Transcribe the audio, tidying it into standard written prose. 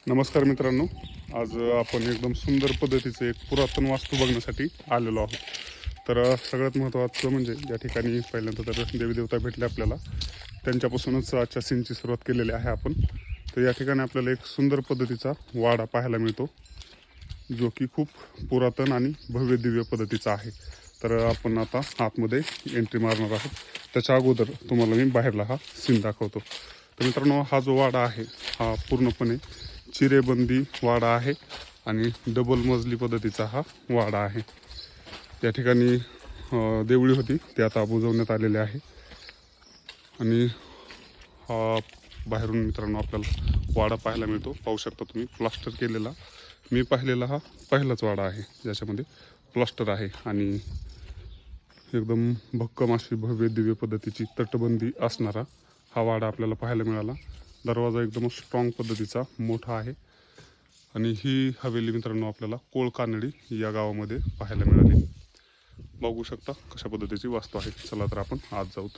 नमस्कार मित्रांनो, आज आपण एकदम सुंदर पद्धतीचं एक पुरातन वास्तू बघण्यासाठी आलेलो आहोत. तर सगळ्यात महत्त्वाचं म्हणजे या ठिकाणी पहिल्यांदा तर देवी देवता भेटले आपल्याला, त्यांच्यापासूनच आजच्या सीनची सुरुवात केलेली आहे आपण. तर या ठिकाणी आपल्याला एक सुंदर पद्धतीचा वाडा पाहायला मिळतो, जो की खूप पुरातन आणि भव्य दिव्य पद्धतीचा आहे. तर आपण आता आतमध्ये एंट्री मारणार आहोत. त्याच्या अगोदर तुम्हाला मी बाहेरला हा सीन दाखवतो. तर मित्रांनो, हा जो वाडा आहे हा पूर्णपणे चिरेबंदी वाडा आहे आणि डबल मजली पद्धतीचा हा वाडा आहे. या ठिकाणी देवळी होती, ती आता बुजवण्यात आलेली आहे. आणि हा बाहेरून मित्रांनो आपल्याला वाडा पाहायला मिळतो. पाहू शकता तुम्ही, प्लास्टर केलेला. मी पाहिलेला हा पहिलाच वाडा आहे ज्याच्यामध्ये प्लास्टर आहे आणि एकदम भक्कम अशी भव्य दिव्य पद्धतीची तटबंदी असणारा हा वाडा आपल्याला पाहायला मिळाला. दरवाजा एकदम स्ट्रॉंग पद्धतीचा मोठा आहे. आणि ही हवेली मित्रांनो आपल्याला कोळकानडी या गावामध्ये पाहायला मिळाली. बघू शकता कशा पद्धतीची वास्तू आहे. चला तर आपण आत जाऊत.